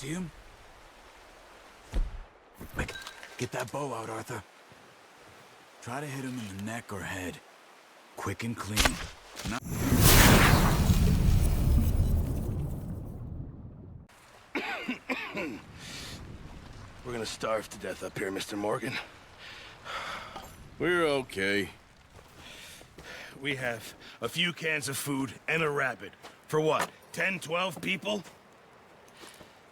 see him? Like, get that bow out, Arthur. Try to hit him in the neck or head. Quick and clean. We're gonna starve to death up here, Mr. Morgan. We're okay. We have a few cans of food and a rabbit. For what, 10, 12 people?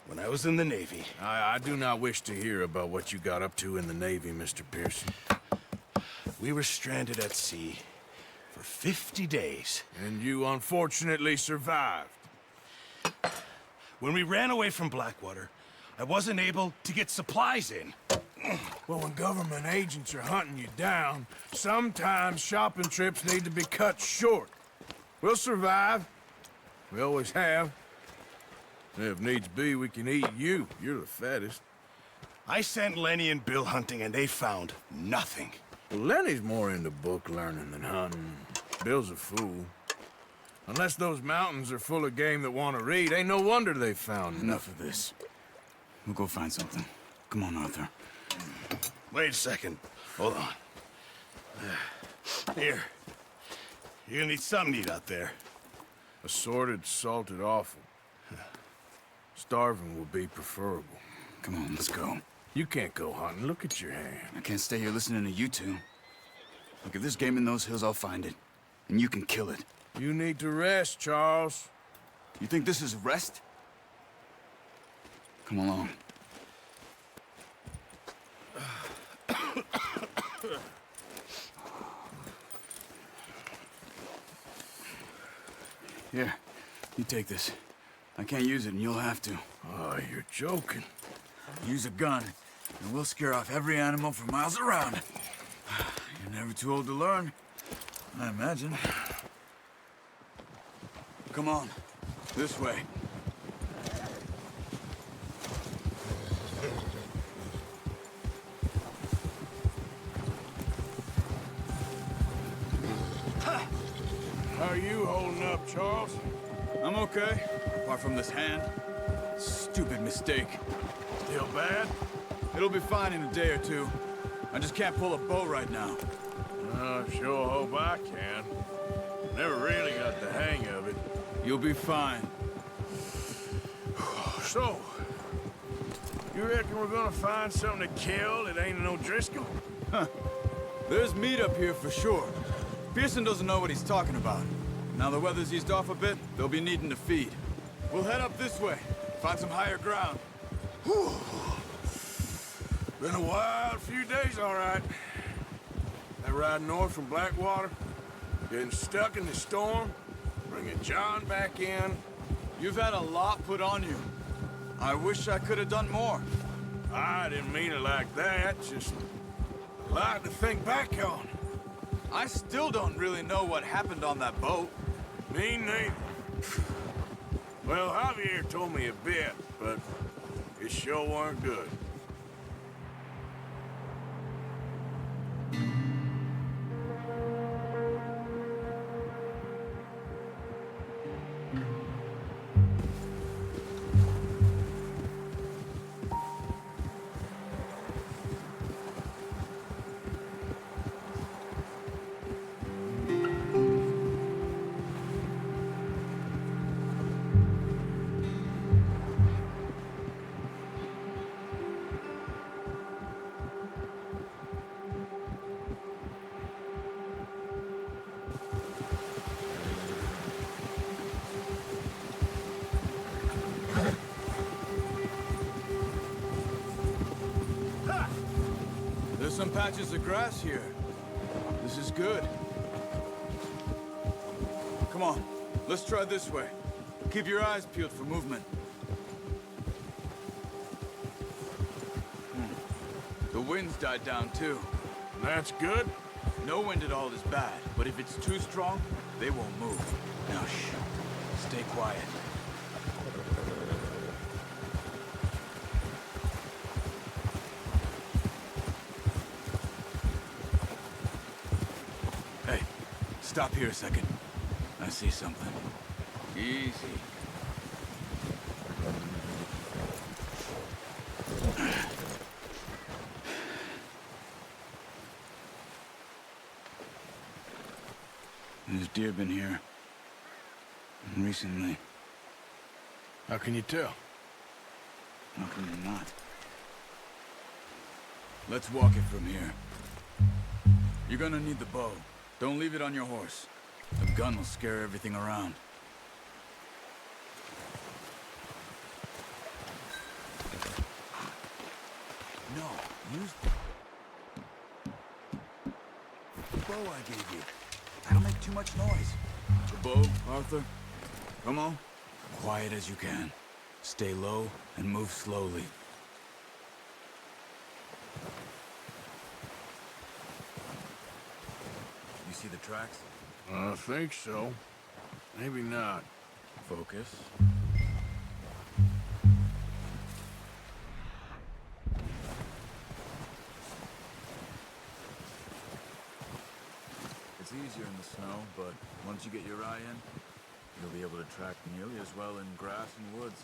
When I was in the Navy... I do not wish to hear about what you got up to in the Navy, Mr. Pearson. We were stranded at sea for 50 days. And you unfortunately survived. When we ran away from Blackwater, I wasn't able to get supplies in. Well, when government agents are hunting you down, sometimes shopping trips need to be cut short. We'll survive. We always have. And if needs be, we can eat you. You're the fattest. I sent Lenny and Bill hunting, and they found nothing. Well, Lenny's more into book learning than hunting. Bill's a fool. Unless those mountains are full of game that want to read, ain't no wonder they found Enough of this. We'll go find something. Come on, Arthur. Wait a second. Hold on. Here. You're gonna need something to eat out there. Assorted, salted offal. Starving will be preferable. Come on, let's go. You can't go hunting. Look at your hand. I can't stay here listening to you two. Look, if there's game in those hills, I'll find it. And you can kill it. You need to rest, Charles. You think this is rest? Come along. Here, you take this. I can't use it, and you'll have to. Oh, you're joking. Use a gun, and we'll scare off every animal for miles around. You're never too old to learn, I imagine. Come on, this way. How are you holding up, Charles? I'm okay, apart from this hand. Stupid mistake. Still bad? It'll be fine in a day or two. I just can't pull a bow right now. I sure hope I can. Never really got the hang of it. You'll be fine. So, you reckon we're gonna find something to kill that ain't no Driscoll? Huh. There's meat up here for sure. Pearson doesn't know what he's talking about. Now the weather's eased off a bit, they'll be needing to feed. We'll head up this way, find some higher ground. Whew. Been a wild few days, all right. That ride north from Blackwater, getting stuck in the storm, bringing John back in. You've had a lot put on you. I wish I could have done more. I didn't mean it like that, just a lot to think back on. I still don't really know what happened on that boat. Me neither. Well, Javier told me a bit, but it sure weren't good. There's some patches of grass here. This is good. Come on, let's try this way. Keep your eyes peeled for movement. The wind's died down too. That's good. No wind at all is bad, but if it's too strong, they won't move. Now shh, stay quiet. Hey, stop here a second. I see something. Easy. deer been here. Recently. How can you tell? How can you not? Let's walk it from here. You're gonna need the bow. Don't leave it on your horse. The gun will scare everything around. No, use the bow I gave you. That'll make too much noise. The bow, Arthur? Come on. Quiet as you can. Stay low and move slowly. You see the tracks? I think so. Maybe not. Focus. It's easier in the snow, but once you get your eye in, you'll be able to track nearly as well in grass and woods.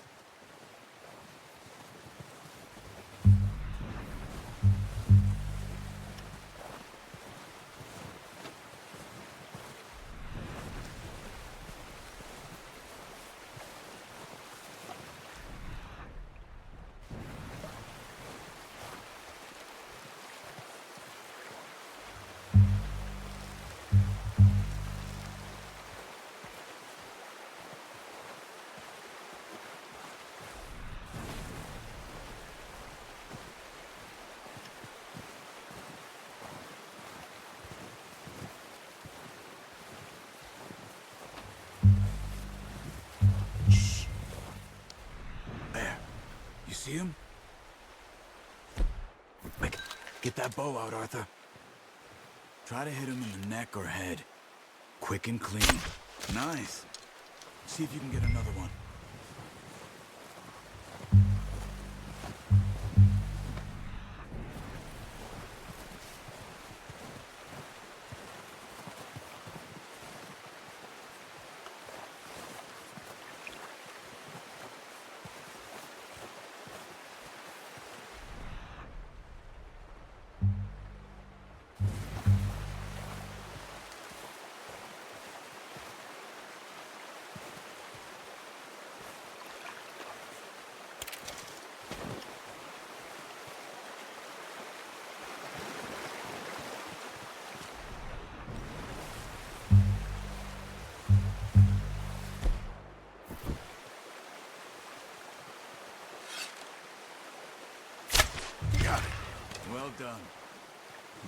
See him? Quick, get that bow out, Arthur. Try to hit him in the neck or head. Quick and clean. Nice. See if you can get another one. Got it. Well done.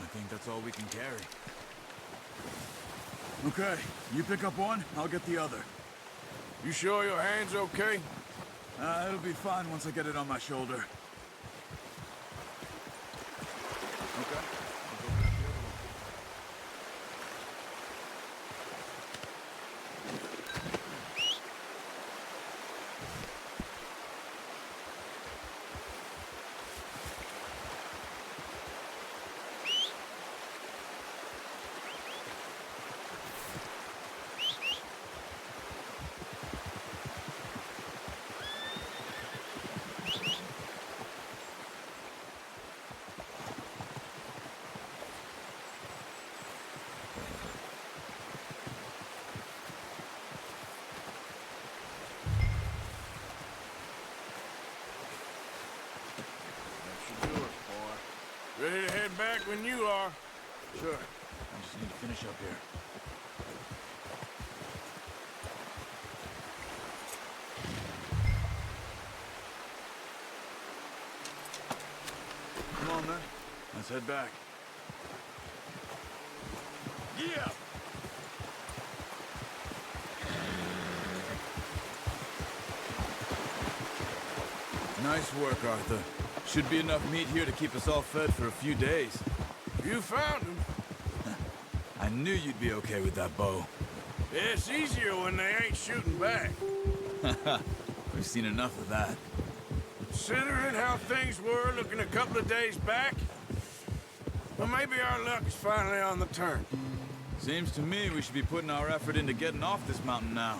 I think that's all we can carry. Okay, you pick up one, I'll get the other. You sure your hand's okay? It'll be fine once I get it on my shoulder. Okay. I'll go grab the other one. Ready to head back when you are. Sure. I just need to finish up here. Come on, then. Let's head back. Yeah! Nice work, Arthur. Should be enough meat here to keep us all fed for a few days. You found him. I knew you'd be okay with that bow. It's easier when they ain't shooting back. We've seen enough of that. Considering how things were looking a couple of days back, well, maybe our luck is finally on the turn. Seems to me we should be putting our effort into getting off this mountain now.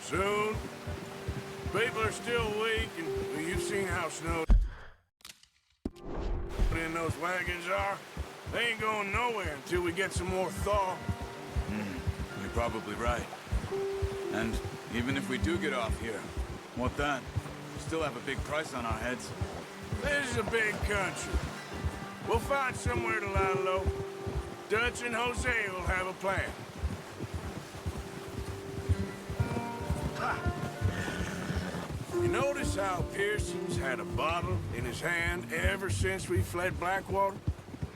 Soon. People are still weak, and well, you've seen how snowed in those wagons are. They ain't going nowhere until we get some more thaw. You're probably right. And even if we do get off here, what then? We still have a big price on our heads. This is a big country. We'll find somewhere to lie low. Dutch and Jose will have a plan. Ha! You notice how Pearson's had a bottle in his hand ever since we fled Blackwater?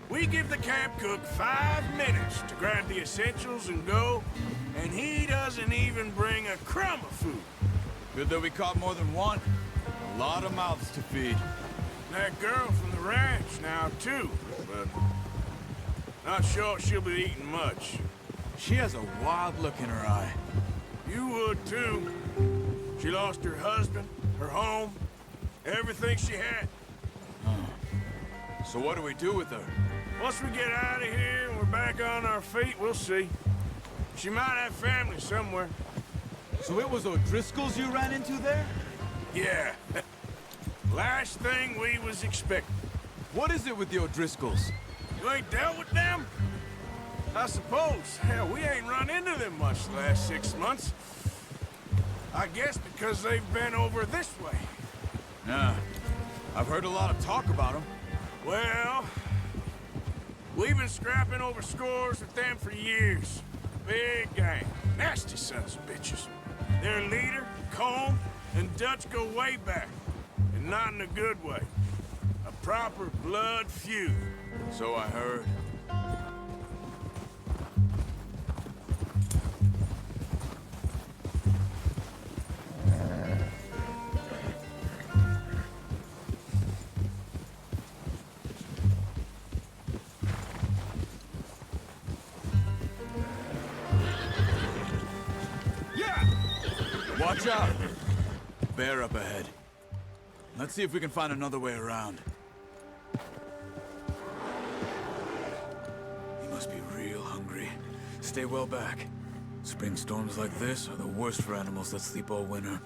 We give the camp cook 5 minutes to grab the essentials and go, and he doesn't even bring a crumb of food. Good that we caught more than one. A lot of mouths to feed. That girl from the ranch now, too, but not sure she'll be eating much. She has a wild look in her eye. You would, too. She lost her husband, her home, everything she had. So what do we do with her? Once we get out of here and we're back on our feet, we'll see. She might have family somewhere. So it was O'Driscoll's you ran into there? Yeah. Last thing we was expecting. What is it with the O'Driscolls? You ain't dealt with them? I suppose. Hell, we ain't run into them much the last 6 months. I guess because they've been over this way. Yeah. I've heard a lot of talk about them. Well, we've been scrapping over scores with them for years. Big gang. Nasty sons of bitches. Their leader, Combe, and Dutch go way back. And not in a good way. A proper blood feud. So I heard. Watch out! Bear up ahead. Let's see if we can find another way around. He must be real hungry. Stay well back. Spring storms like this are the worst for animals that sleep all winter.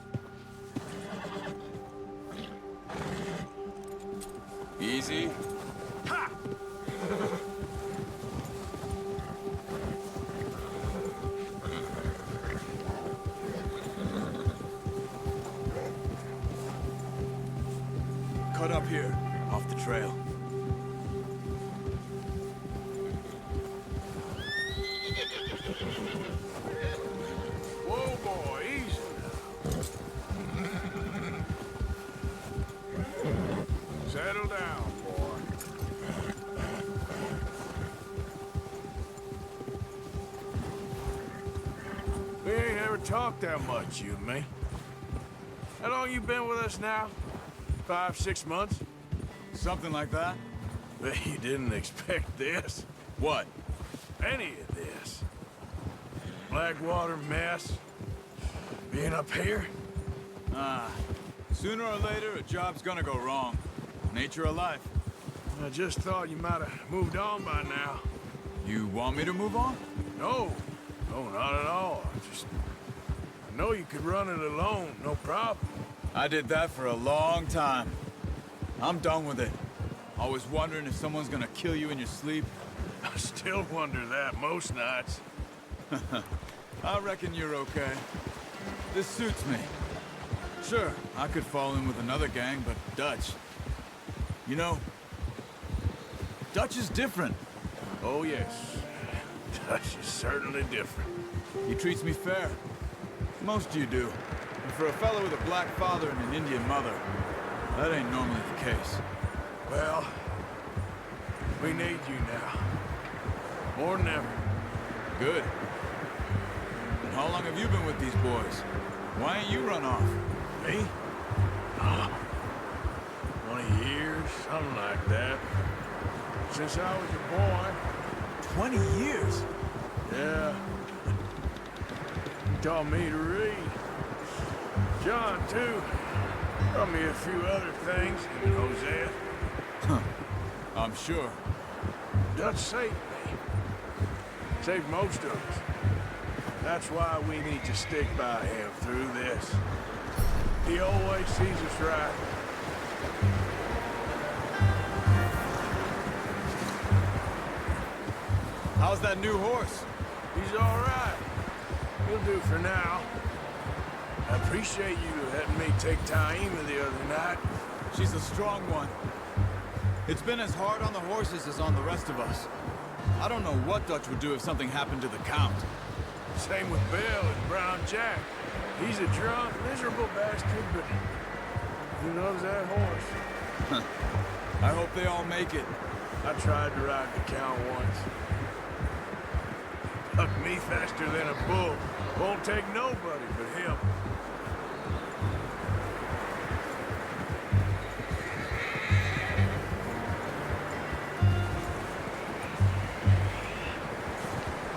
Easy. Ha! Cut up here, off the trail. Whoa, boy, easy now. Settle down, boy. We ain't ever talked that much, you and me. How long you been with us now? 5, 6 months? Something like that? Bet you didn't expect this. What? Any of this. Blackwater mess. Being up here. Sooner or later, a job's gonna go wrong. Nature of life. I just thought you might have moved on by now. You want me to move on? No. No, not at all. I know you could run it alone, no problem. I did that for a long time. I'm done with it. Always wondering if someone's gonna kill you in your sleep. I still wonder that most nights. I reckon you're okay. This suits me. Sure, I could fall in with another gang, but Dutch... You know, Dutch is different. Oh, yes. Dutch is certainly different. He treats me fair. Most of you do. And for a fellow with a black father and an Indian mother, that ain't normally the case. Well, we need you now. More than ever. Good. And how long have you been with these boys? Why ain't you run off? Me? 20 years, something like that. Since I was a boy. 20 years? Yeah. Taught me to read. John, too. Taught me a few other things. And Hosea. I'm sure. Dutch saved me. Saved most of us. That's why we need to stick by him through this. He always sees us right. How's that new horse? He's all right. He'll do for now. I appreciate you letting me take Taima the other night. She's a strong one. It's been as hard on the horses as on the rest of us. I don't know what Dutch would do if something happened to the Count. Same with Bill and Brown Jack. He's a drunk, miserable bastard, but he loves that horse. I hope they all make it. I tried to ride the Count once. Hucked me faster than a bull. Won't take nobody but him.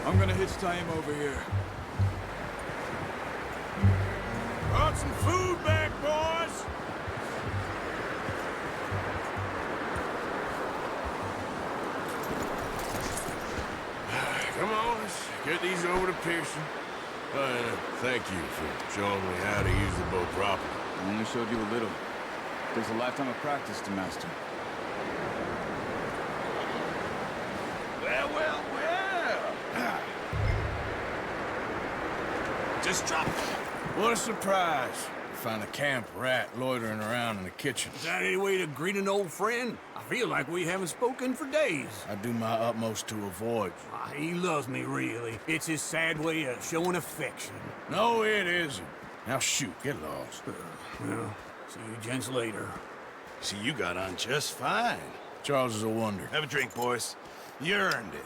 I'm gonna hitch Taima over here. Brought some food back, boys! Come on, let's get these over to Pearson. Thank you for showing me how to use the boat properly. I only showed you a little. Takes a lifetime of practice to master. Well, well, well. Just drop it. What a surprise. Find a camp rat loitering around in the kitchen. Is that any way to greet an old friend? I feel like we haven't spoken for days. I do my utmost to avoid you. He loves me, really. It's his sad way of showing affection. No, it isn't. Now shoot, get lost. Well, see you gents later. See, you got on just fine. Charles is a wonder. Have a drink, boys. You earned it.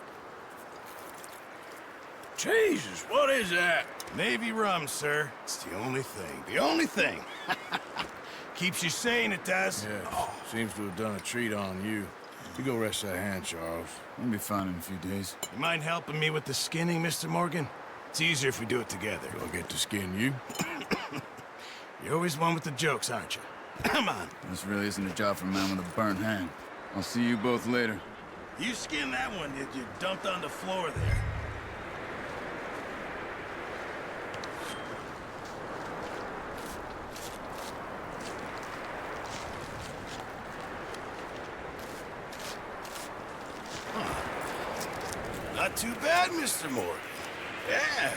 Jesus, what is that? Navy rum, sir. It's the only thing. The only thing. Keeps you sane, it does. Yeah, seems to have done a treat on you. You go rest that hand, Charles. I'll be fine in a few days. You mind helping me with the skinning, Mr. Morgan? It's easier if we do it together. I'll get to skin you. You're always one with the jokes, aren't you? Come on. This really isn't a job for a man with a burnt hand. I'll see you both later. You skinned that one that you dumped on the floor there. Not too bad, Mr. Morgan. Yeah.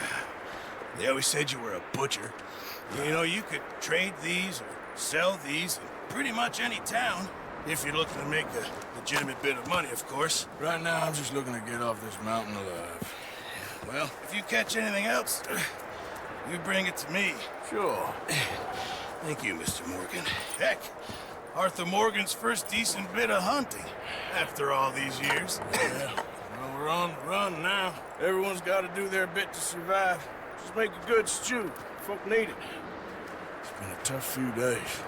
They always said you were a butcher. You know, you could trade these or sell these in pretty much any town. If you're looking to make a legitimate bit of money, of course. Right now, I'm just looking to get off this mountain alive. Well, if you catch anything else, you bring it to me. Sure. Thank you, Mr. Morgan. Heck, Arthur Morgan's first decent bit of hunting after all these years. Yeah. Well, we're on the run now. Everyone's got to do their bit to survive. Just make a good stew. Folk need it. It's been a tough few days.